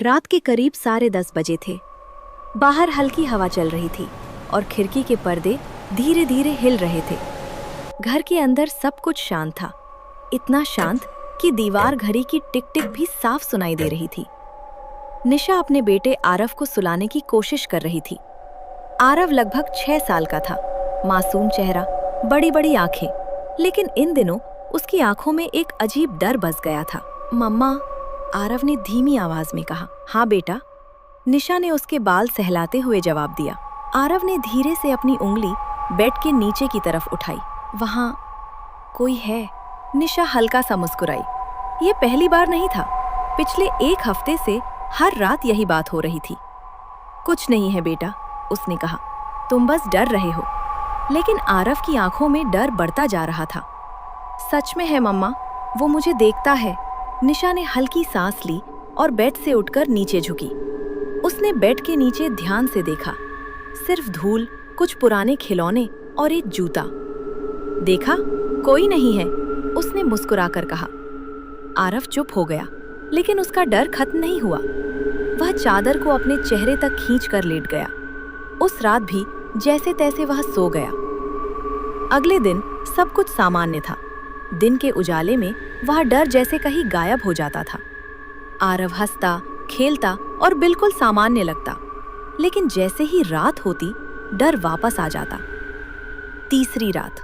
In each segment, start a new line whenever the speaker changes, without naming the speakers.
रात के करीब 10:30 बजे थे। बाहर हल्की हवा चल रही थी और खिड़की के पर्दे धीरे धीरे हिल रहे थे। घर के अंदर सब कुछ शांत था, इतना शांत कि दीवार घड़ी की टिक टिक भी साफ सुनाई दे रही थी। निशा अपने बेटे आरव को सुलाने की कोशिश कर रही थी। आरव लगभग 6 साल का था, मासूम चेहरा, बड़ी बड़ी आंखें, लेकिन इन दिनों उसकी आंखों में एक अजीब डर बस गया था। मम्मा, आरव ने धीमी आवाज में कहा। हाँ बेटा, निशा ने उसके बाल सहलाते हुए जवाब दिया। आरव ने धीरे से अपनी उंगली बेड के नीचे की तरफ उठाई। वहां कोई है। निशा हल्का सा मुस्कुराई। ये पहली बार नहीं था, पिछले 1 हफ्ते से हर रात यही बात हो रही थी। कुछ नहीं है बेटा, उसने कहा, तुम बस डर रहे हो। लेकिन आरव की आंखों में डर बढ़ता जा रहा था। सच में है मम्मा, वो मुझे देखता है। निशा ने हल्की सांस ली और बेड से उठकर नीचे झुकी। उसने बेड के नीचे ध्यान से देखा। सिर्फ धूल, कुछ पुराने खिलौने और एक जूता। देखा, कोई नहीं है, उसने मुस्कुराकर कहा। आरव चुप हो गया, लेकिन उसका डर खत्म नहीं हुआ। वह चादर को अपने चेहरे तक खींचकर लेट गया। उस रात भी जैसे तैसे वह सो गया। अगले दिन सब कुछ सामान्य था। दिन के उजाले में वह डर जैसे कहीं गायब हो जाता था। आरव हंसता, खेलता और बिल्कुल सामान्य लगता। लेकिन जैसे ही रात होती, डर वापस आ जाता। तीसरी रात।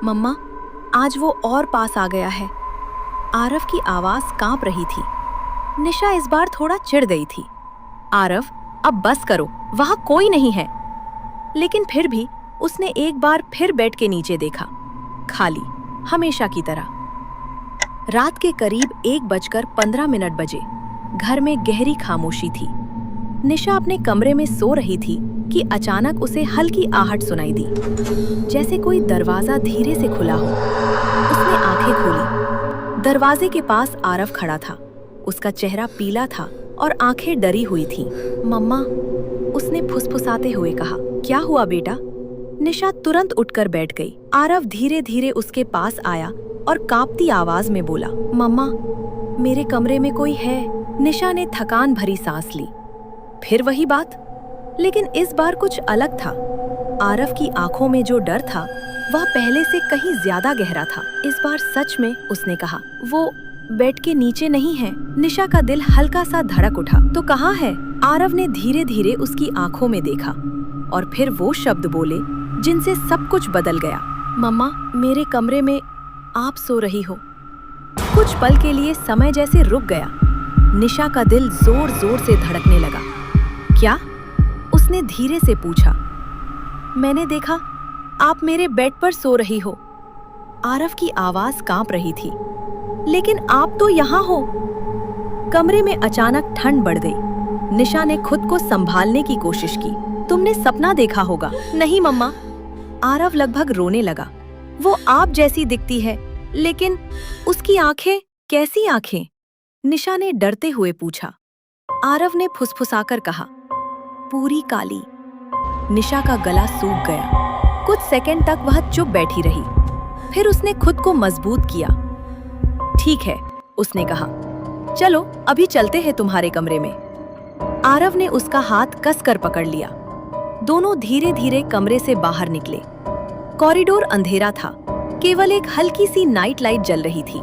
मम्मा, आज वो और पास आ गया है। आरव की आवाज कांप रही थी। निशा इस बार थोड़ा चिढ़ गई थी। आरव, अब बस करो, वहां कोई नहीं है। लेकिन फिर भी उसने एक बार फिर बेड के नीचे देखा, खाली, हमेशा की तरह। रात के करीब 1:15 बजे। घर में गहरी खामोशी थी। निशा अपने कमरे में सो रही थी कि अचानक उसे हल्की आहट सुनाई दी, जैसे कोई दरवाजा धीरे से खुला हो। उसने आंखें खोली। दरवाजे के पास आरव खड़ा था। उसका चेहरा पीला था और आंखें डरी हुई थीं। मम्मा, उसने फुसफुसाते हुए कहा। क्या हुआ बेटा? निशा तुरंत उठकर बैठ गई। आरव धीरे धीरे उसके पास आया और कांपती आवाज में बोला, मम्मा, मेरे कमरे में कोई है। निशा ने थकान भरी सांस ली। फिर वही बात, लेकिन इस बार कुछ अलग था। आरव की आंखों में जो डर था, वह पहले से कहीं ज्यादा गहरा था। इस बार सच में, उसने कहा, वो बेड के नीचे नहीं है। निशा का दिल हल्का सा धड़क उठा। तो कहाँ है? आरव ने धीरे धीरे उसकी आंखों में देखा और फिर वो शब्द बोले जिनसे सब कुछ बदल गया। मम्मा, मेरे कमरे में आप सो रही हो। कुछ पल के लिए समय जैसे रुक गया। निशा का दिल जोर जोर से धड़कने लगा। क्या? उसने धीरे से पूछा। मैंने देखा, आप मेरे बेड पर सो रही हो। आरव की आवाज कांप रही थी। लेकिन आप तो यहाँ हो। कमरे में अचानक ठंड बढ़ गई। निशा ने खुद को संभालने की कोशिश की। तुमने सपना देखा होगा। नहीं मम्मा। आरव लगभग रोने लगा। वो आप जैसी दिखती है, लेकिन उसकी आंखें, कैसी आंखें? निशा ने डरते हुए पूछा। आरव ने फुसफुसाकर कहा, पूरी काली। निशा का गला सूख गया। कुछ सेकंड तक वह चुप बैठी रही। फिर उसने खुद को मजबूत किया। ठीक है, उसने कहा, चलो अभी चलते हैं तुम्हारे कमरे में। आरव ने उसका हाथ कसकर पकड़ लिया। दोनों धीरे धीरे कमरे से बाहर निकले। कॉरिडोर अंधेरा था, केवल एक हल्की सी नाइट लाइट जल रही थी।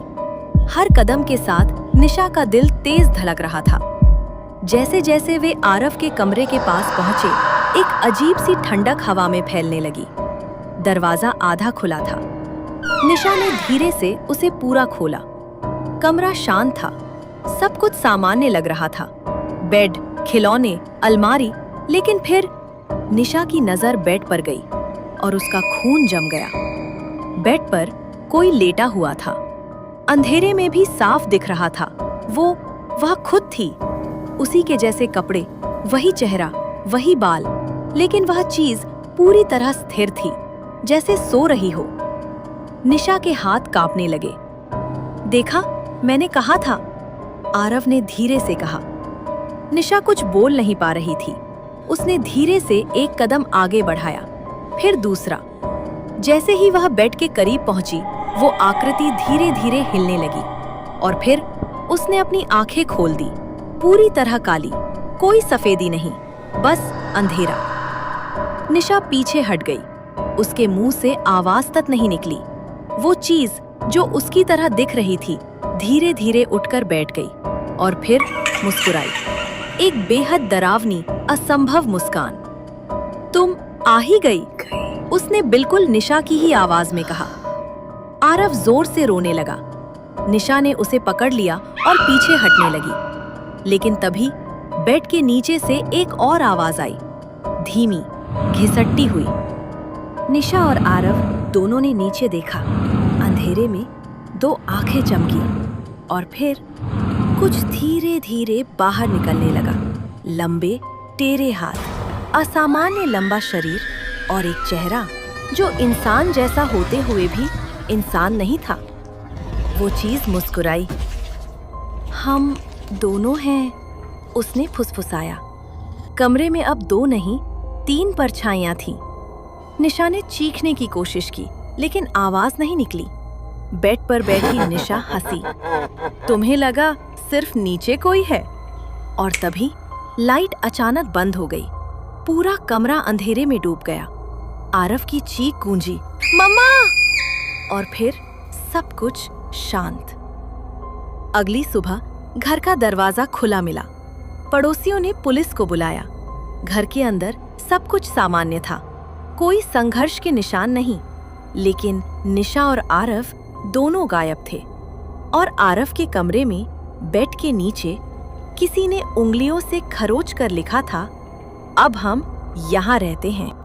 हर कदम के साथ निशा का दिल तेज धड़क रहा था। जैसे जैसे वे आरव के कमरे के पास पहुंचे, एक अजीब सी ठंडक हवा में फैलने लगी। दरवाजा आधा खुला था। निशा ने धीरे से उसे पूरा खोला। कमरा शांत था, सब कुछ सामान्य लग रहा था। बेड, खिलौने, अलमारी। लेकिन फिर निशा की नजर बेड पर गई और उसका खून जम गया। बेड पर कोई लेटा हुआ था। अंधेरे में भी साफ दिख रहा था। वह खुद थी। उसी के जैसे कपड़े, वही चेहरा, वही बाल, लेकिन वह चीज पूरी तरह स्थिर थी, जैसे सो रही हो। निशा के हाथ कांपने लगे। देखा, मैंने कहा था, आरव ने धीरे से कहा। निशा कुछ बोल नहीं पा रही थी। उसने धीरे से एक कदम आगे बढ़ाया, फिर दूसरा। जैसे ही वह बेड के करीब पहुंची, वो आकृति धीरे धीरे हिलने लगी और फिर उसने अपनी आंखें खोल दी। पूरी तरह काली, कोई सफेदी नहीं, बस अंधेरा। निशा पीछे हट गई। उसके मुंह से आवाज तक नहीं निकली। वो चीज जो उसकी तरह दिख रही थी धीरे धीरे उठकर बैठ गई और फिर मुस्कुराई। एक बेहद डरावनी, असंभव मुस्कान। तुम आ ही गई, उसने बिल्कुल निशा की ही आवाज में कहा। आरव जोर से रोने लगा। निशा ने उसे पकड़ लिया और पीछे हटने लगी। लेकिन तभी बेड के नीचे से एक और आवाज आई, धीमी, घिसटती हुई। निशा और आरव दोनों ने नीचे देखा। अंधेरे में दो आंखें चमकी और फिर कुछ धीरे धीरे बाहर निकलने लगा। लंबे टेढ़े हाथ, असामान्य लंबा शरीर और एक चेहरा जो इंसान जैसा होते हुए भी इंसान नहीं था। वो चीज मुस्कुराई। हम दोनों हैं, उसने फुसफुसाया। कमरे में अब 2 नहीं 3 परछाइयां थीं। निशा ने चीखने की कोशिश की, लेकिन आवाज नहीं निकली। बेड पर बैठी निशा हंसी। तुम्हें लगा सिर्फ नीचे कोई है? और तभी लाइट अचानक बंद हो गई। पूरा कमरा अंधेरे में डूब गया। आरव की चीख गूंजी, मम्मा! और फिर सब कुछ शांत। अगली सुबह घर का दरवाजा खुला मिला। पड़ोसियों ने पुलिस को बुलाया। घर के अंदर सब कुछ सामान्य था, कोई संघर्ष के निशान नहीं। लेकिन निशा और आरव दोनों गायब थे। और आरव के कमरे में बेड के नीचे किसी ने उंगलियों से खरोच कर लिखा था, अब हम यहाँ रहते हैं।